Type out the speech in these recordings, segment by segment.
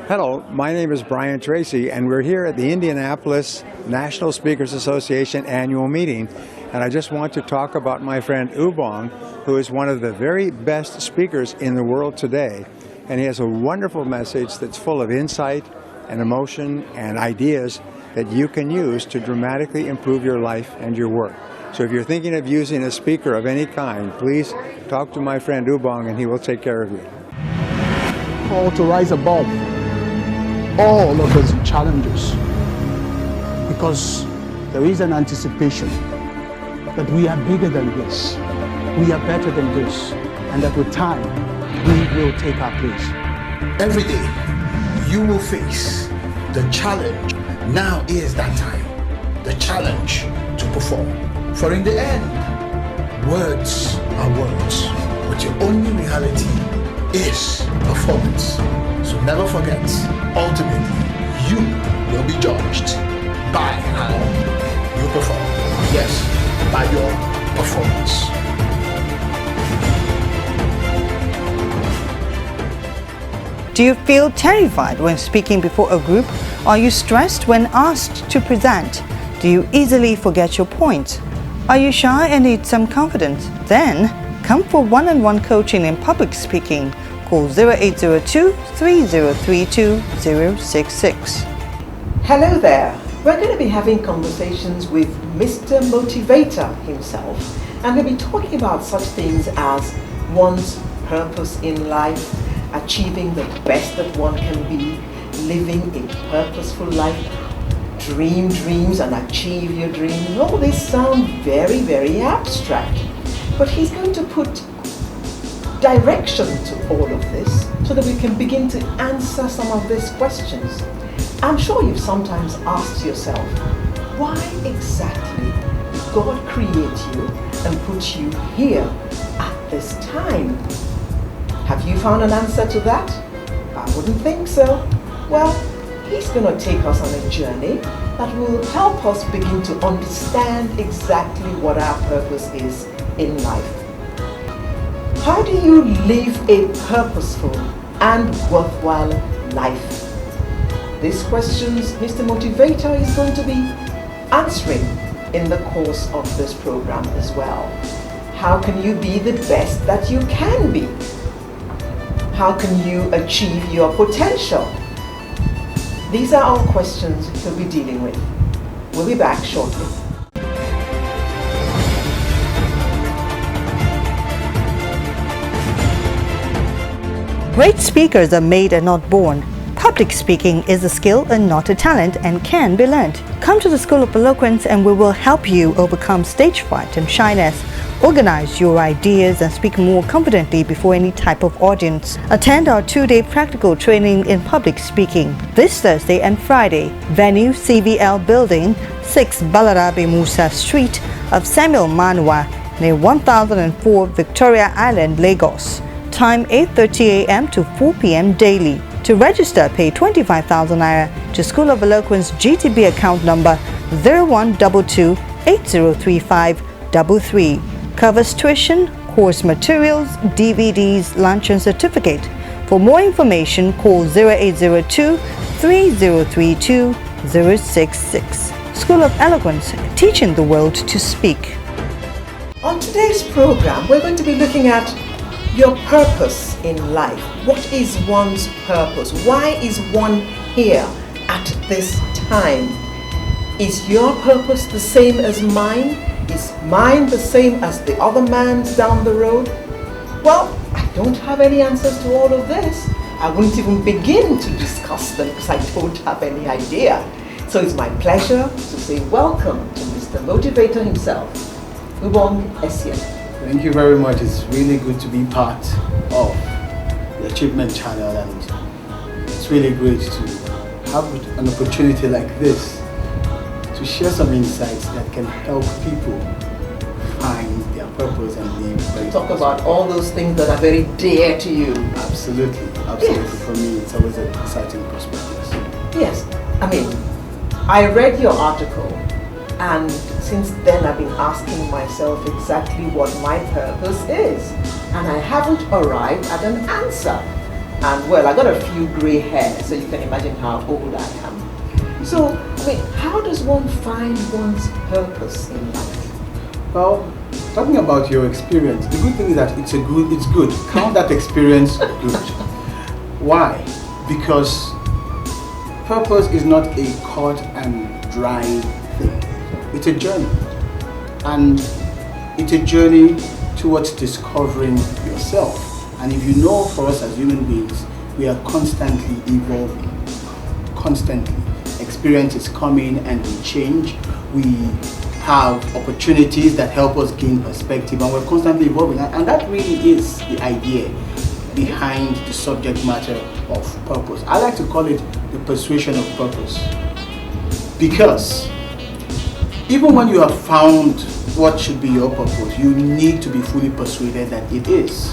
Hello, my name is Brian Tracy, and we're here at the Indianapolis National Speakers Association annual meeting. And I just want to talk about my friend Ubong, who is one of the very best speakers in the world today. And he has a wonderful message that's full of insight and emotion and ideas that you can use to dramatically improve your life and your work. So if you're thinking of using a speaker of any kind, please talk to my friend Ubong and he will take care of you. Call to rise above all of those challenges, because there is an anticipation that we are bigger than this, we are better than this, and that with time we will take our place. Every day you will face the challenge. Now is that time, the challenge to perform. For in the end, words are words, but your only reality is performance. So never forget, ultimately, you will be judged by how you perform. Yes, by your performance. Do you feel terrified when speaking before a group? Are you stressed when asked to present? Do you easily forget your points? Are you shy and need some confidence? Then come for one-on-one coaching in public speaking. Call 0802-3032-066. Hello there. We're going to be having conversations with Mr. Motivator himself, and we'll be talking about such things as one's purpose in life, achieving the best that one can be, living a purposeful life, dream dreams and achieve your dreams. All this sound very, very abstract, but he's going to put direction to all of this so that we can begin to answer some of these questions. I'm sure you've sometimes asked yourself, why exactly did God create you and put you here at this time? Have you found an answer to that? I wouldn't think so. Well, he's going to take us on a journey that will help us begin to understand exactly what our purpose is in life. How do you live a purposeful and worthwhile life? These questions Mr. Motivator is going to be answering in the course of this program as well. How can you be the best that you can be? How can you achieve your potential? These are all questions we'll be dealing with. We'll be back shortly. Great speakers are made and not born. Public speaking is a skill and not a talent and can be learned. Come to the School of Eloquence and we will help you overcome stage fright and shyness, organize your ideas and speak more confidently before any type of audience. Attend our 2-day practical training in public speaking this Thursday and Friday. Venue CVL Building, 6 Balarabe Musa Street of Samuel Manua, near 1004 Victoria Island, Lagos. Time 8:30 a.m. to 4 p.m. daily. To register, pay 25,000 naira to School of Eloquence GTB account number 0122-803533. Covers tuition, course materials, DVDs, lunch and certificate. For more information, call 0802-3032-066. School of Eloquence, teaching the world to speak. On today's program, we're going to be looking at your purpose in life. What is one's purpose? Why is one here at this time? Is your purpose the same as mine? Is mine the same as the other man's down the road? Well, I don't have any answers to all of this. I wouldn't even begin to discuss them because I don't have any idea. So it's my pleasure to say welcome to Mr. Motivator himself, Ubong Essien. Thank you very much. It's really good to be part of the Achievement Channel, and it's really great to have an opportunity like this to share some insights that can help people find their purpose and live very Talk about all those things that are very dear to you. Absolutely. Yes. For me, it's always an exciting prospect. Yes, I mean, I read your article, and since then I've been asking myself exactly what my purpose is, and I haven't arrived at an answer. And well, I got a few gray hairs, so you can imagine how old I am. So, I mean, how does one find one's purpose in life? Well, talking about your experience, the good thing is that it's good. Count that experience good. Why? Because purpose is not a cut and dry thing. It's a journey. And it's a journey towards discovering yourself. And if you know, for us as human beings, we are constantly evolving. Constantly. Experiences come in and we change. We have opportunities that help us gain perspective, and we're constantly evolving. And that really is the idea behind the subject matter of purpose. I like to call it the persuasion of purpose. Because even when you have found what should be your purpose, you need to be fully persuaded that it is.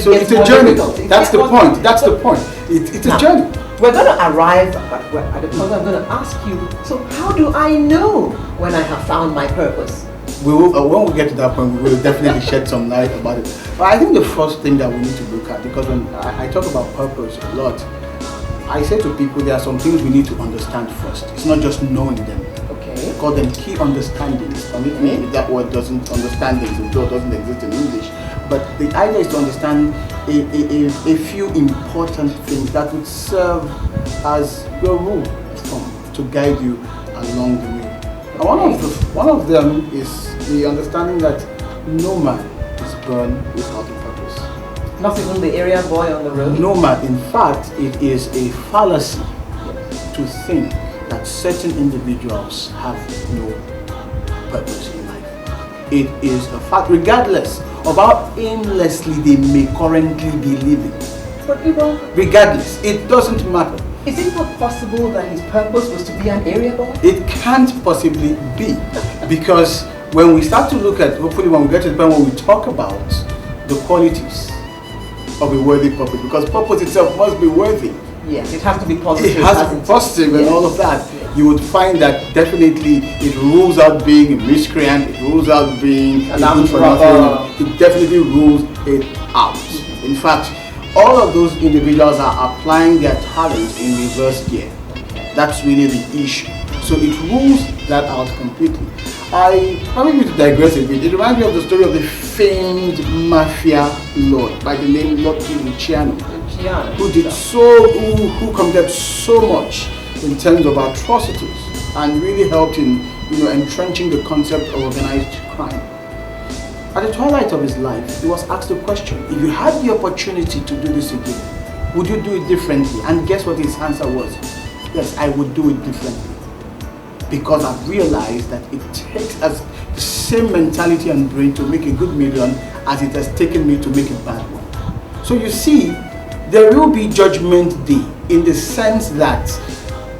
So it's a journey. That's the point. That's the point. It's a journey. We're going to arrive at the point I'm going to ask you, so how do I know when I have found my purpose? We will, when we get to that point, we will definitely shed some light about it. But I think the first thing that we need to look at, because when I talk about purpose a lot, I say to people there are some things we need to understand first. It's not just knowing them. Okay. We call them key understandings. Permit me, that word doesn't, understandings, though doesn't exist in English. But the idea is to understand a few important things that would serve as your rule of thumb to guide you along the way. And one of them is the understanding that no man is born without a purpose. Not even the area boy on the road? No man. In fact, it is a fallacy to think that certain individuals have no purpose in life. It is a fact, regardless of how aimlessly they may currently be living. But people, regardless, it doesn't matter. Is it not possible that his purpose was to be an area boy? It can't possibly be, because when we start to look at, hopefully when we get to the point when we talk about the qualities of a worthy purpose, because purpose itself must be worthy. Yes, it has to be positive. It has to be positive and all of that. You would find that definitely it rules out being a miscreant, it rules out being a good for nothing. It definitely rules it out. In fact, all of those individuals are applying their talent in reverse gear. That's really the issue. So it rules that out completely. I need to digress a bit. It reminds me of the story of the famed mafia lord by the name Lucky Luciano, who committed so much in terms of atrocities and really helped in entrenching the concept of organized crime. At the twilight of his life, he was asked a question: if you had the opportunity to do this again, would you do it differently? And guess what his answer was? Yes, I would do it differently. Because I've realized that it takes us the same mentality and brain to make a good million as it has taken me to make a bad one. So you see, there will be judgment day in the sense that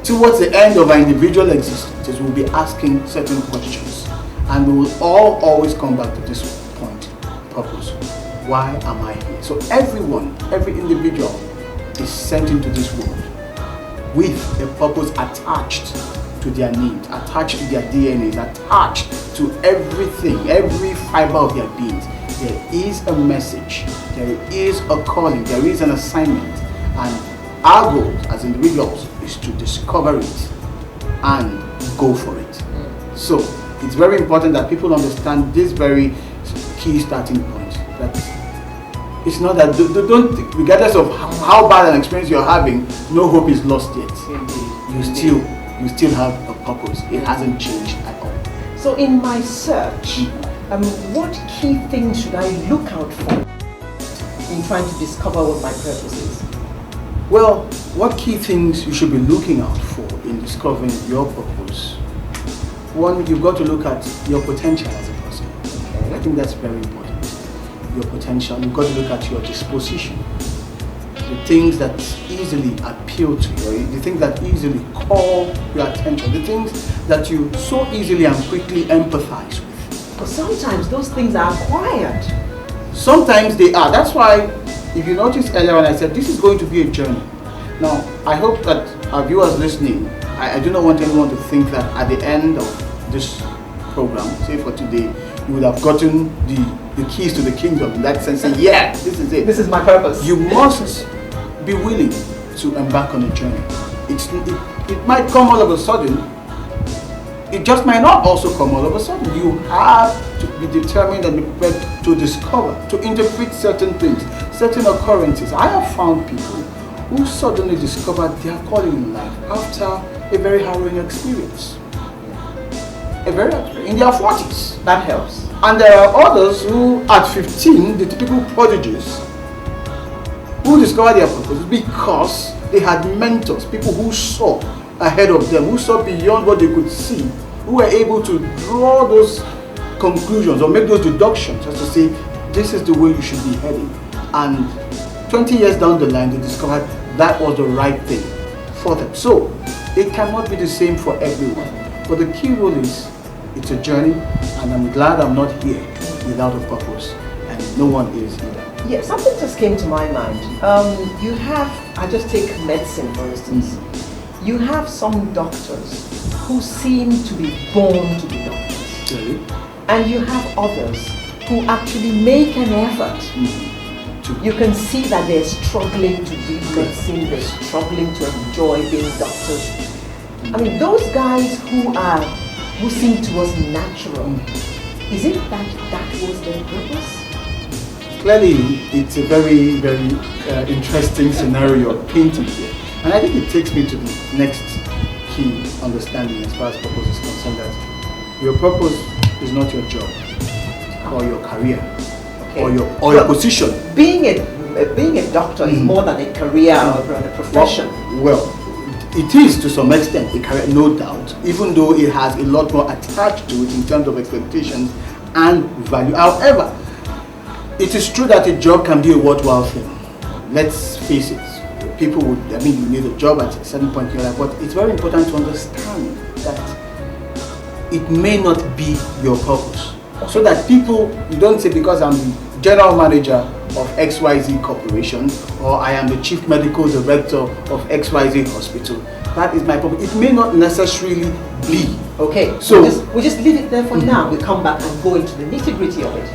towards the end of our individual existences, we'll be asking certain questions. And we will all always come back to this point: purpose. Why am I here? So everyone, every individual is sent into this world with a purpose attached to their needs, attached to their DNAs, attached to everything, every fiber of their beings. There is a message, there is a calling, there is an assignment, and our goal as individuals is to discover it and go for it. So it's very important that people understand this very key starting point, that it's not that, don't, regardless of how bad an experience you're having, no hope is lost yet. You still have a purpose. It hasn't changed at all. So in my search, what key things should I look out for in trying to discover what my purpose is? Well, what key things you should be looking out for in discovering your purpose? One, you've got to look at your potential as a person. Okay. I think that's very important. Your potential. You've got to look at your disposition. The things that easily appeal to you, the things that easily call your attention, the things that you so easily and quickly empathize with. But sometimes those things are acquired. Sometimes they are. That's why, if you noticed earlier when I said this is going to be a journey. Now, I hope that our viewers listening, I do not want anyone to think that at the end of this program, say for today, you would have gotten the keys to the kingdom, in that sense, saying, yeah, this is it. This is my purpose. You must be willing to embark on a journey. It might come all of a sudden. It just might not also come all of a sudden. You have to be determined and be prepared to discover, to interpret certain things, certain occurrences. I have found people who suddenly discovered their calling in life after a very harrowing experience. In their 40s. That helps. And there are others who, at 15, the typical prodigies, who discovered their purpose because they had mentors, people who saw ahead of them, who saw beyond what they could see, who were able to draw those conclusions or make those deductions as to say, this is the way you should be heading. And 20 years down the line, they discovered that was the right thing for them. So, it cannot be the same for everyone. But the key rule is, it's a journey, and I'm glad I'm not here without a purpose, and no one is either. Yeah, something just came to my mind. You have, I just take medicine for instance. You have some doctors who seem to be born to be doctors. Really? And you have others who actually make an effort. You can see that they're struggling to read medicine, they're struggling to enjoy being doctors. I mean, those guys who seem to us natural, is it that was their purpose? Clearly, it's a very, very interesting scenario you're painting here. And I think it takes me to the next key understanding as far as purpose is concerned, that your purpose is not your job or your career or your position. Being a doctor is more than a career or a profession. Well, it is to some extent a career, no doubt, even though it has a lot more attached to it in terms of expectations and value. However, it is true that a job can be a worthwhile thing. Let's face it. People would, you need a job at a certain point in your life, but it's very important to understand that it may not be your purpose. So that people, you don't say because I'm the general manager of XYZ Corporation or I am the chief medical director of XYZ Hospital, that is my purpose. It may not necessarily be. Okay, so we'll just leave it there for now. We'll come back and go into the nitty-gritty of it.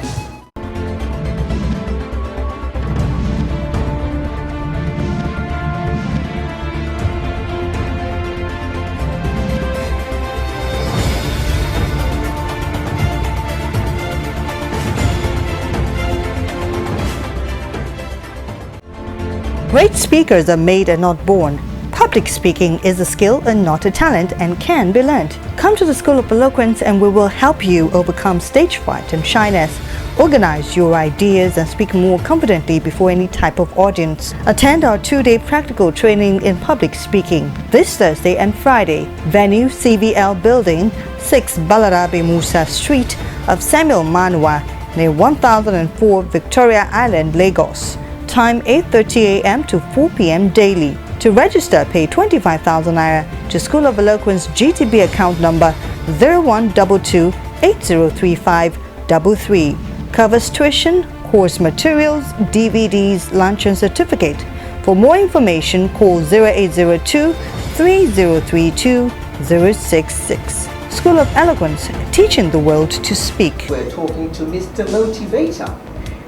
Great speakers are made and not born. Public speaking is a skill and not a talent and can be learned. Come to the School of Eloquence and we will help you overcome stage fright and shyness, organize your ideas and speak more confidently before any type of audience. Attend our 2-day practical training in public speaking this Thursday and Friday. Venue CVL Building, 6 Balarabe Musa Street of Samuel Manua, near 1004 Victoria Island, Lagos. Time 8:30 a.m. to 4 p.m. daily. To register, pay 25,000 naira to School of Eloquence GTB account number 0122 803533. Covers tuition, course materials, DVDs, lunch and certificate. For more information, call 0802 3032 066. School of Eloquence, teaching the world to speak. We're talking to Mr. Motivator.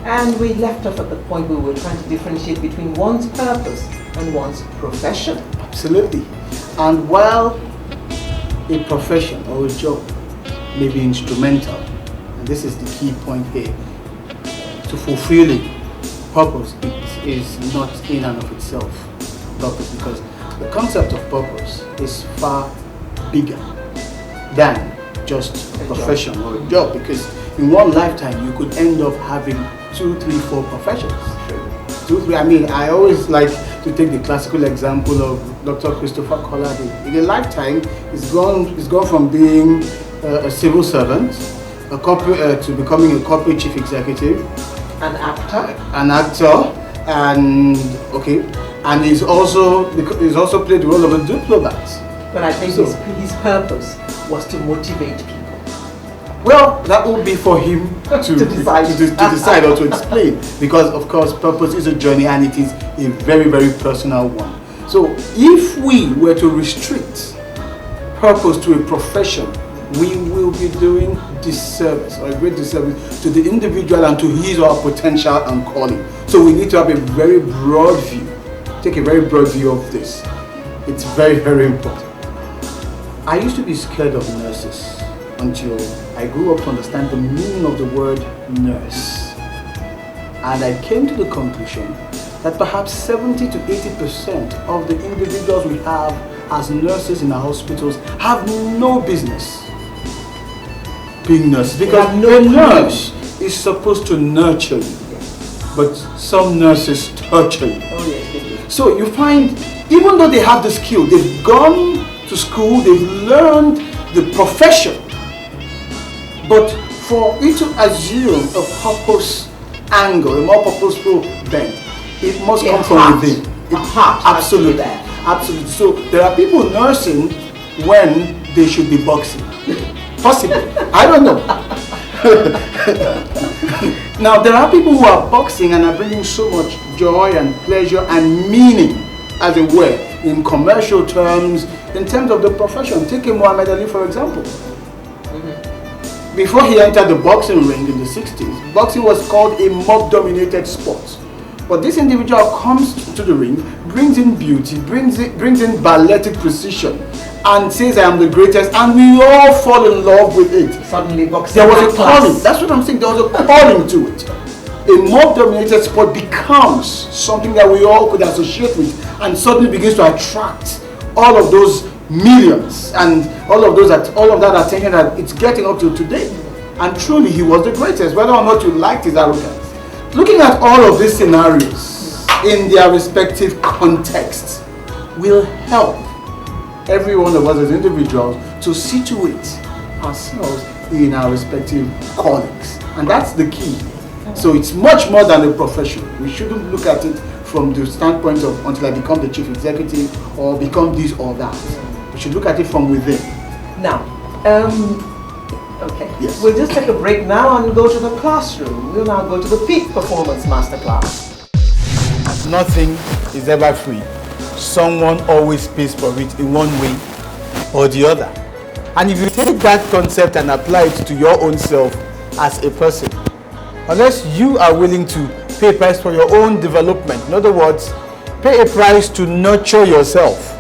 And we left off at the point where we were trying to differentiate between one's purpose and one's profession. Absolutely. And while a profession or a job may be instrumental, and this is the key point here, to fulfilling purpose, it is not in and of itself purpose, because the concept of purpose is far bigger than just a profession or a job, because in one lifetime you could end up having 2, 3, 4 professions. 2, 3. I mean, I always like to take the classical example of Dr. Christopher Collade. In a lifetime, he's gone from being a civil servant, to becoming a corporate chief executive, an actor, and he's also played the role of a diplomat. But I think his purpose was to motivate people. Well, that will be for him to decide or to explain, because of course purpose is a journey and it is a very, very personal one. So if we were to restrict purpose to a profession, we will be doing disservice, or a great disservice, to the individual and to his or her potential and calling. So we need to have a very broad view take a very broad view of this. It's very, very important. I used to be scared of nurses until I grew up to understand the meaning of the word nurse. And I came to the conclusion that perhaps 70 to 80% of the individuals we have as nurses in our hospitals have no business being nurses, because a nurse is supposed to nurture you, but some nurses torture you. Oh yes, they do. So you find, even though they have the skill, they've gone to school, they've learned the profession, but for you to assume a purpose angle, a more purposeful bent, it must come from within. Absolutely. Absolutely. So there are people nursing when they should be boxing. Possibly. I don't know. Now there are people who are boxing and are bringing so much joy and pleasure and meaning, as it were, in commercial terms, in terms of the profession. Take a Muhammad Ali, for example. Before he entered the boxing ring in the 60s, boxing was called a mob-dominated sport. But this individual comes to the ring, brings in beauty, brings in balletic precision, and says, I am the greatest, and we all fall in love with it. Suddenly boxing. There was a calling. That's what I'm saying. There was a calling to it. A mob-dominated sport becomes something that we all could associate with, and suddenly begins to attract all of those millions and all of that attention that it's getting up to today. And truly, he was the greatest, whether or not you liked his arrogance. Looking at all of these scenarios in their respective contexts will help every one of us as individuals to situate ourselves in our respective callings. And that's the key. So it's much more than a profession. We shouldn't look at it from the standpoint of until I become the chief executive or become this or that. We should look at it from within. Now, okay. Yes. We'll just take a break now and go to the classroom. We'll now go to the Peak Performance Masterclass. Nothing is ever free. Someone always pays for it in one way or the other. And if you take that concept and apply it to your own self as a person, unless you are willing to pay a price for your own development, in other words, pay a price to nurture yourself,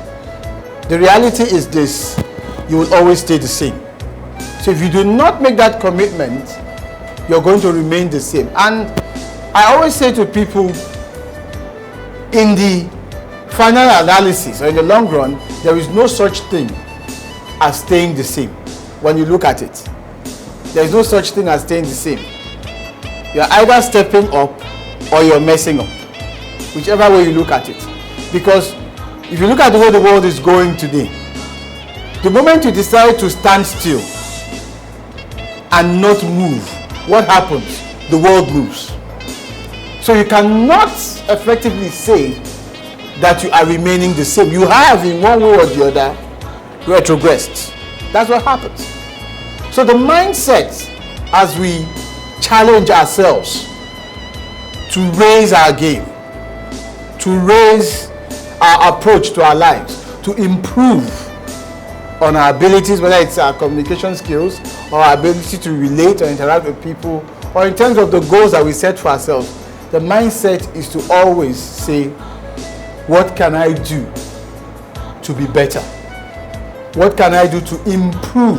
the reality is this: you will always stay the same. So if you do not make that commitment, you're going to remain the same. And I always say to people, in the final analysis or in the long run, there is no such thing as staying the same. When you look at it, there is no such thing as staying the same. You're either stepping up or you're messing up, whichever way you look at it. Because if you look at the way the world is going today, the moment you decide to stand still and not move, what happens? The world moves. So you cannot effectively say that you are remaining the same. You have, in one way or the other, retrogressed. That's what happens. So the mindset, as we challenge ourselves to raise our game, to raise our approach to our lives, to improve on our abilities, whether it's our communication skills or our ability to relate or interact with people, or in terms of the goals that we set for ourselves, the mindset is to always say, what can I do to be better? What can I do to improve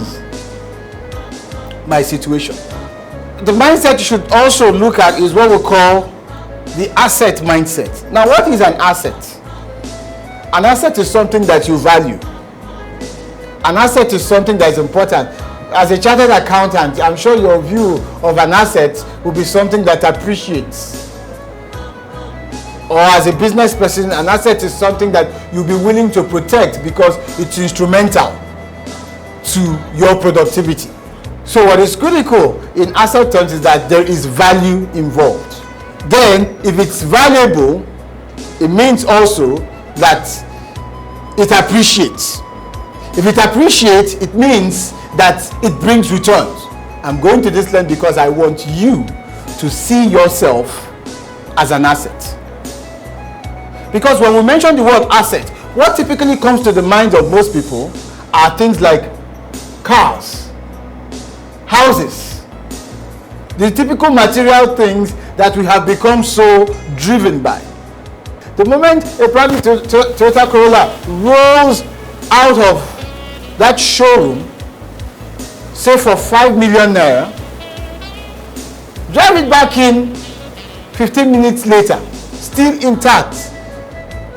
my situation? The mindset you should also look at is what we call the asset mindset. Now, what is an asset? An asset is something that you value. An asset is something that is important. As a chartered accountant, I'm sure your view of an asset will be something that appreciates. Or as a business person, an asset is something that you'll be willing to protect because it's instrumental to your productivity. So what is critical in asset terms is that there is value involved. Then, if it's valuable, it means also that it appreciates. If it appreciates, it means that it brings returns. I'm going to this land because I want you to see yourself as an asset. Because when we mention the word asset, what typically comes to the minds of most people are things like cars, houses, the typical material things that we have become so driven by. The moment a brand new Toyota Corolla rolls out of that showroom, say for 5 million naira, drive it back in 15 minutes later, still intact,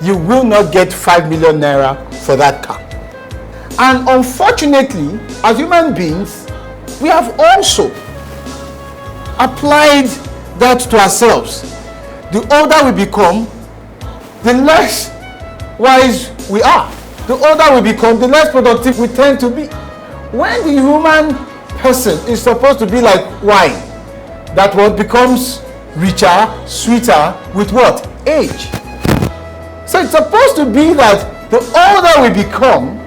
you will not get 5 million naira for that car. And unfortunately, as human beings, we have also applied that to ourselves. The older we become, the less wise we are. The older we become, the less productive we tend to be. When the human person is supposed to be like wine, that what becomes richer, sweeter with what? Age. So it's supposed to be that the older we become,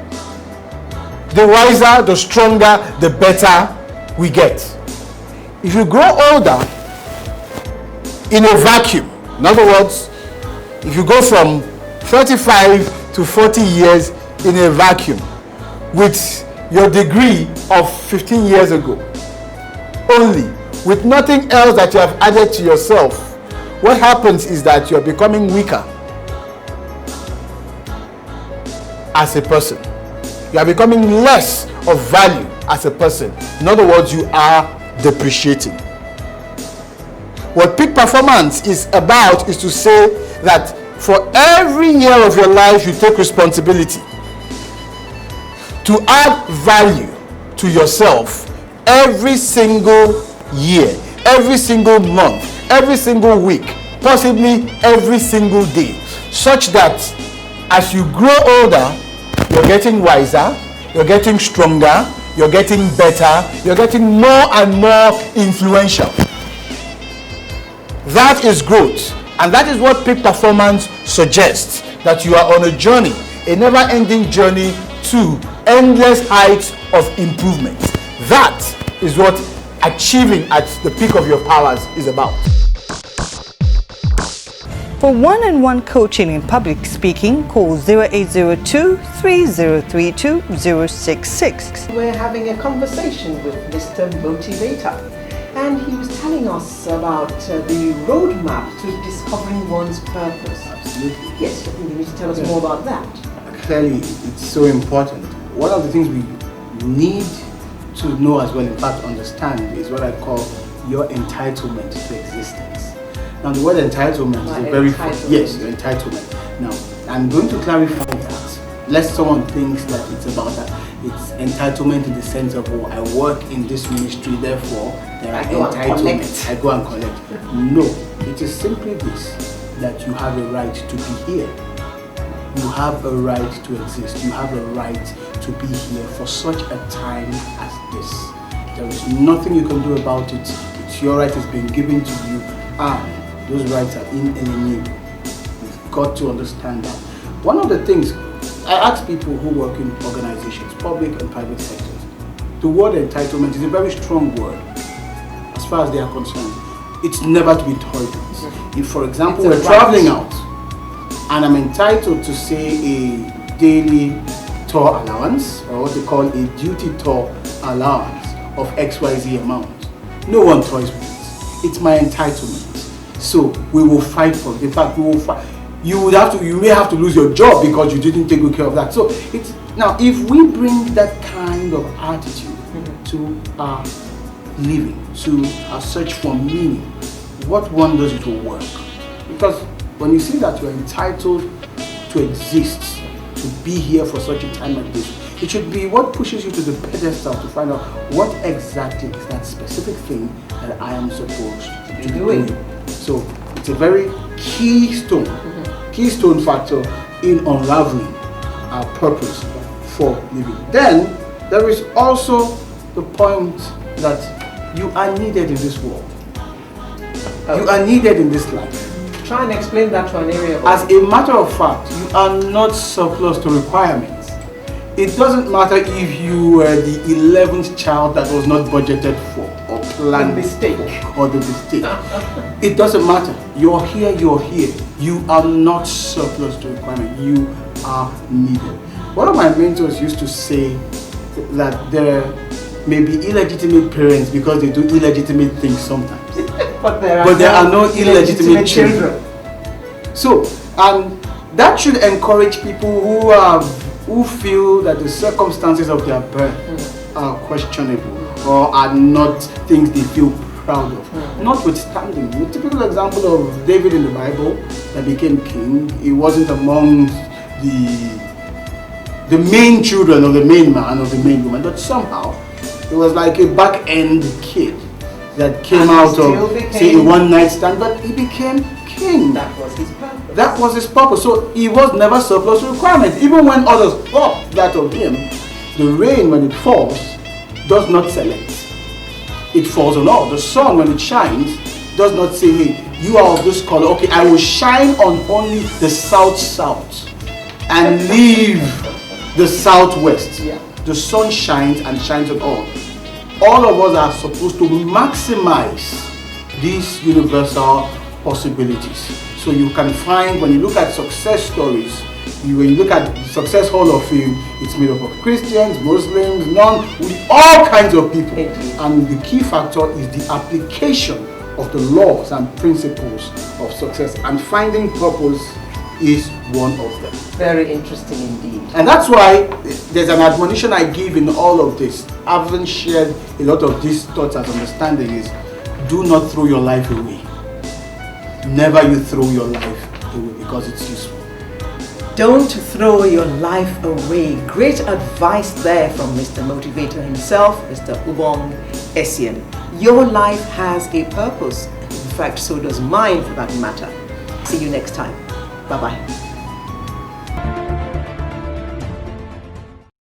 the wiser, the stronger, the better we get. If you grow older in a vacuum, in other words, if you go from 35 to 40 years in a vacuum with your degree of 15 years ago only, with nothing else that you have added to yourself, what happens is that you're becoming weaker as a person. You are becoming less of value as a person. In other words, you are depreciating. What peak performance is about is to say that for every year of your life, you take responsibility to add value to yourself every single year, every single month, every single week, possibly every single day, such that as you grow older, you're getting wiser, you're getting stronger, you're getting better, you're getting more and more influential. That is growth, and that is what peak performance suggests, that you are on a journey, a never-ending journey to endless heights of improvement. That is what achieving at the peak of your powers is about. For one-on-one coaching in public speaking, call 0802 3032 066. We're having a conversation with Mr. Motivator, and he was telling us about the roadmap to discovering one's purpose. Absolutely. Yes, I think you need to tell us more about that. Clearly, it's so important. One of the things we need to know as well, in fact understand, is what I call your entitlement to existence. Now, the word entitlement is a very yes, your entitlement. Now, I'm going to clarify that, lest someone thinks that it's about that. It's entitlement in the sense of, oh, I work in this ministry, therefore there are entitlements. I go and collect. No, it is simply this, that you have a right to be here. You have a right to exist. You have a right to be here for such a time as this. There is nothing you can do about it. It's your right, it's been given to you, and those rights are inalienable. You've got to understand that. One of the things, I ask people who work in organizations, public and private sectors, the word entitlement is a very strong word as far as they are concerned. It's never to be toyed with. If, for example, we're traveling out, and I'm entitled to say a daily tour allowance, or what they call a duty tour allowance of XYZ amount. No one toys with it. It's my entitlement. So we will fight for it. In fact, we will fight. You may have to lose your job because you didn't take good care of that. So it's now, if we bring that kind of attitude to our living, to our search for meaning, what wonders it will work. Because when you see that you're entitled to exist, to be here for such a time like this, it should be what pushes you to the pedestal to find out what exactly is that specific thing that I am supposed to be doing. So it's a very keystone factor in unraveling our purpose for living. Then there is also the point that you are needed in this world. You are needed in this life. Try and explain that to an area. As a matter of fact, you are not surplus to requirements. It doesn't matter if you were the 11th child that was not budgeted for or planned the mistake. Or the mistake. It doesn't matter. You're here, you're here. You are not surplus to requirement. You are needed. One of my mentors used to say that there may be illegitimate parents because they do illegitimate things sometimes. But there are no illegitimate children. So And that should encourage people who feel that the circumstances of their birth are questionable or are not things they feel proud of. Notwithstanding, a typical example of David in the Bible that became king, he wasn't among the main children of the main man or the main woman, but somehow it was like a back-end kid that came out of, say, a one-night stand, but he became king. That was his purpose. That was his purpose. So he was never surplus requirement. Even when others thought that of him, the rain, when it falls, does not select. It falls on all. The sun, when it shines, does not say, hey, you are of this color. Okay, I will shine on only the south and leave the southwest. Yeah. The sun shines and shines on all. All of us are supposed to maximize these universal possibilities. So you can find, when you look at success stories, when you look at Success Hall of Fame, it's made up of Christians, Muslims, with all kinds of people. And the key factor is the application of the laws and principles of success, and finding purpose is one of them. Very interesting indeed. And that's why there's an admonition I give in all of this. Having shared a lot of these thoughts as understanding is, do not throw your life away. Never you throw your life away, because it's useful. Don't throw your life away. Great advice there from Mr. Motivator himself, Mr. Ubong Essien. Your life has a purpose. In fact, so does mine for that matter. See you next time. Bye-bye.